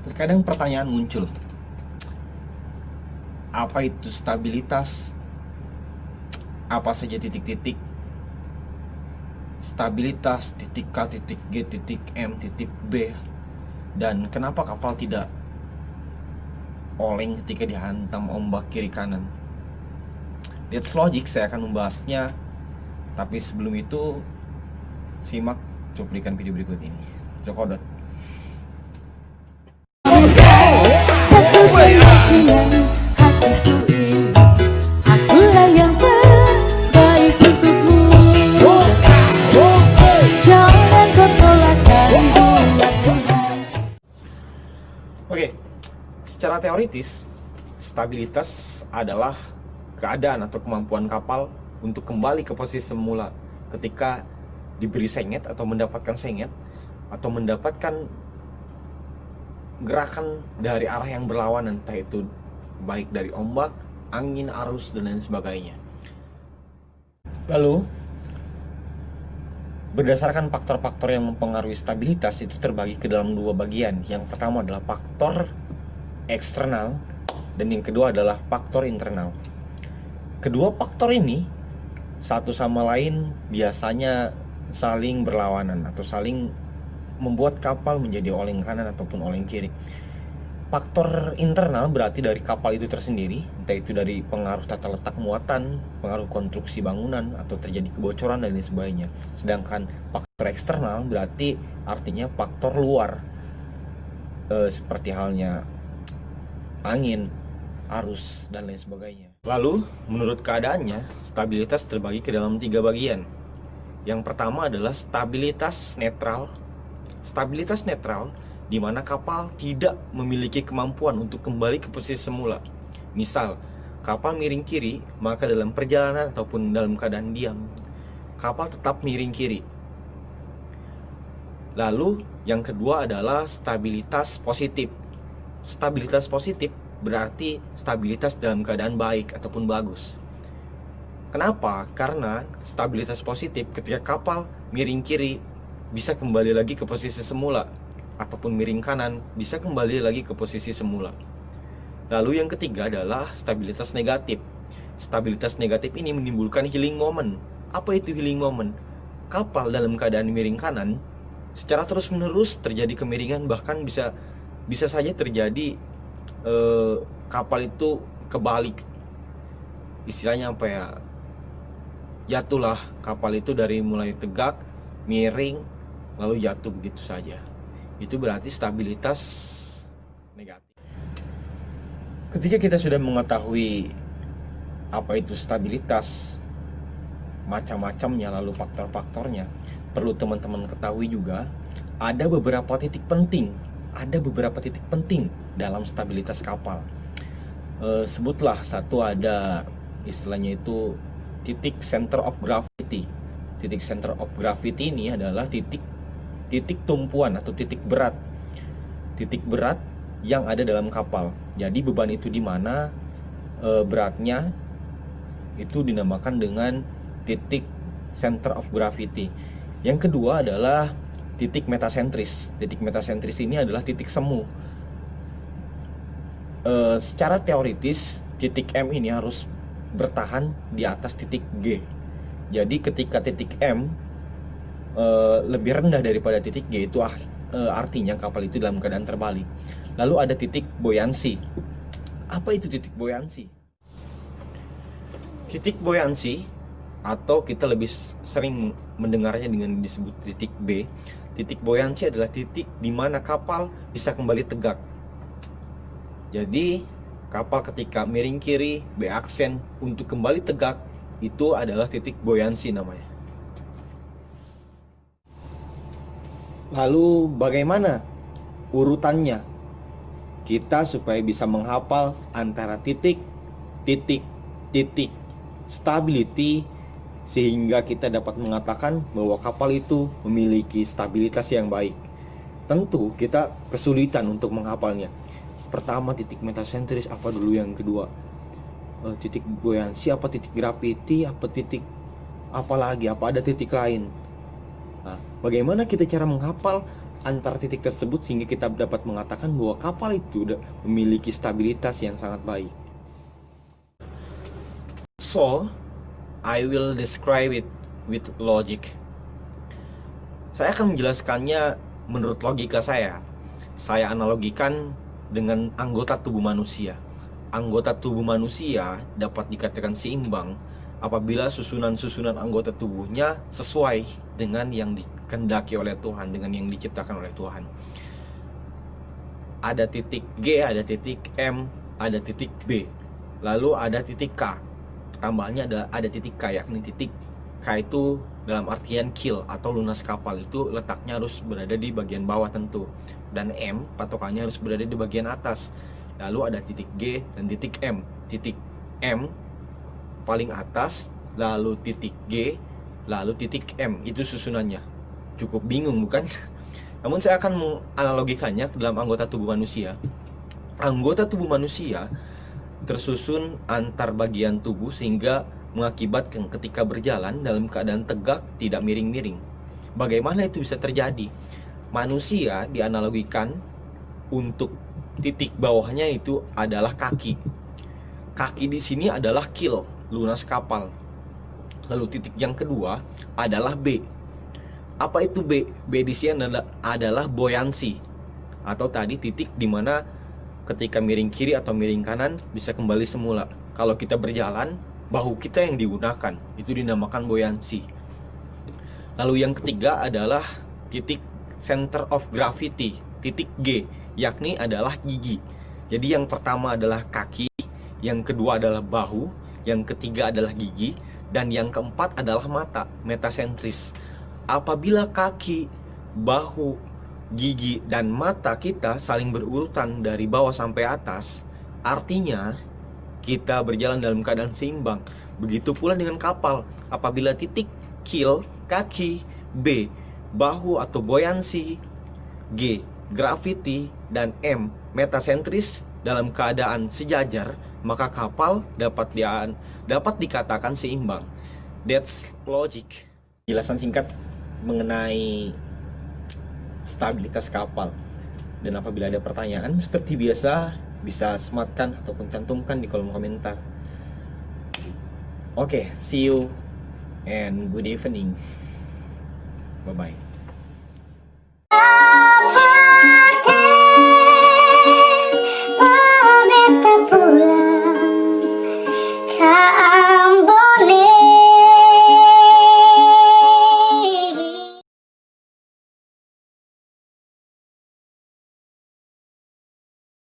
Terkadang pertanyaan muncul, apa itu stabilitas? Apa saja titik-titik stabilitas, titik K, titik G, titik M, titik B? Dan kenapa kapal tidak oleng ketika dihantam ombak kiri kanan? That's logic, saya akan membahasnya. Tapi sebelum itu, simak cuplikan video berikut ini. Jokodot. Satu keyakinan hatiku ini, akulah yang terbaik untukmu. Jangan kau tolakkan buatku. Oke, secara teoritis, stabilitas adalah keadaan atau kemampuan kapal untuk kembali ke posisi semula ketika diberi sengit atau mendapatkan sengit atau mendapatkan gerakan dari arah yang berlawanan, entah itu baik dari ombak, angin, arus, dan lain sebagainya. Lalu, berdasarkan faktor-faktor yang mempengaruhi stabilitas itu terbagi ke dalam dua bagian. Yang pertama adalah faktor eksternal dan yang kedua adalah faktor internal. Kedua faktor ini satu sama lain biasanya saling berlawanan atau saling membuat kapal menjadi oleng kanan ataupun oleng kiri. Faktor internal berarti dari kapal itu tersendiri, entah itu dari pengaruh tata letak muatan, pengaruh konstruksi bangunan, atau terjadi kebocoran dan lain sebagainya. Sedangkan faktor eksternal berarti artinya faktor luar, seperti halnya angin, arus, dan lain sebagainya. Lalu, menurut keadaannya, stabilitas terbagi ke dalam 3 bagian. Yang pertama adalah stabilitas netral. Stabilitas netral di mana kapal tidak memiliki kemampuan untuk kembali ke posisi semula. Misal, kapal miring kiri, maka dalam perjalanan ataupun dalam keadaan diam, kapal tetap miring kiri. Lalu, yang kedua adalah stabilitas positif. Stabilitas positif berarti stabilitas dalam keadaan baik ataupun bagus. Kenapa? Karena stabilitas positif ketika kapal miring kiri bisa kembali lagi ke posisi semula, ataupun miring kanan bisa kembali lagi ke posisi semula. Lalu yang ketiga adalah stabilitas negatif. Stabilitas negatif ini menimbulkan healing moment. Apa itu healing moment? Kapal dalam keadaan miring kanan secara terus-menerus terjadi kemiringan, bahkan bisa saja terjadi kapal itu kebalik. Istilahnya apa ya? Jatuhlah kapal itu dari mulai tegak, miring, lalu jatuh begitu saja. Itu berarti stabilitas negatif. Ketika kita sudah mengetahui apa itu stabilitas, macam-macamnya, lalu faktor-faktornya, perlu teman-teman ketahui juga ada beberapa titik penting. Ada beberapa titik penting dalam stabilitas kapal. Sebutlah satu, ada istilahnya itu titik center of gravity. Titik center of gravity ini adalah titik tumpuan atau titik berat yang ada dalam kapal. Jadi beban itu di mana, beratnya itu dinamakan dengan titik center of gravity. Yang kedua adalah titik metasentris. Titik metasentris ini adalah titik semu. Secara teoritis titik M ini harus bertahan di atas titik G. Jadi ketika titik M lebih rendah daripada titik G, itu artinya kapal itu dalam keadaan terbalik. Lalu ada titik buoyancy. Apa itu titik buoyancy? Titik buoyancy, atau kita lebih sering mendengarnya dengan disebut titik B. Titik buoyancy adalah titik di mana kapal bisa kembali tegak. Jadi kapal ketika miring kiri, B aksen, untuk kembali tegak, itu adalah titik buoyancy namanya. Lalu bagaimana urutannya kita supaya bisa menghafal antara titik stability, sehingga kita dapat mengatakan bahwa kapal itu memiliki stabilitas yang baik? Tentu kita kesulitan untuk menghafalnya. Pertama titik metasentris, apa dulu yang kedua? Titik buoyancy, apa titik gravity, apa titik apa lagi, apa ada titik lain? Nah, bagaimana kita cara menghafal antara titik tersebut sehingga kita dapat mengatakan bahwa kapal itu memiliki stabilitas yang sangat baik. So, I will describe it with logic. Saya akan menjelaskannya menurut logika saya. Saya analogikan dengan anggota tubuh manusia. Anggota tubuh manusia dapat dikatakan seimbang apabila susunan-susunan anggota tubuhnya sesuai dengan yang dikehendaki oleh Tuhan, dengan yang diciptakan oleh Tuhan. Ada titik G, ada titik M, ada titik B, lalu ada titik K. Tambahnya ada titik K, yakni titik K itu dalam artian keel atau lunas kapal, itu letaknya harus berada di bagian bawah tentu, dan M patokannya harus berada di bagian atas. Lalu ada titik G dan titik M. Titik M paling atas, lalu titik G, lalu titik M. Itu susunannya. Cukup bingung bukan? Namun saya akan menganalogikannya ke dalam anggota tubuh manusia. Anggota tubuh manusia tersusun antar bagian tubuh sehingga mengakibatkan ketika berjalan dalam keadaan tegak, tidak miring-miring. Bagaimana itu bisa terjadi? Manusia dianalogikan untuk titik bawahnya itu adalah kaki. Kaki di sini adalah keel, lunas kapal. Lalu titik yang kedua adalah B. Apa itu B? B di sini adalah buoyancy, atau tadi titik di mana ketika miring kiri atau miring kanan bisa kembali semula. Kalau kita berjalan, bahu kita yang digunakan, itu dinamakan buoyancy. Lalu yang ketiga adalah titik center of gravity, titik G, yakni adalah gigi. Jadi yang pertama adalah kaki, yang kedua adalah bahu, yang ketiga adalah gigi, dan yang keempat adalah mata, metasentris. Apabila kaki, bahu, gigi, dan mata kita saling berurutan dari bawah sampai atas, artinya kita berjalan dalam keadaan seimbang. Begitu pula dengan kapal. Apabila titik keel, kaki, B, bahu atau buoyancy, G, gravity, dan M, metasentris dalam keadaan sejajar, maka kapal dapat dikatakan seimbang. That's logic. Jelasan singkat mengenai stabilitas kapal. Dan apabila ada pertanyaan, seperti biasa bisa sematkan ataupun cantumkan di kolom komentar. Oke, see you and good evening. Bye bye.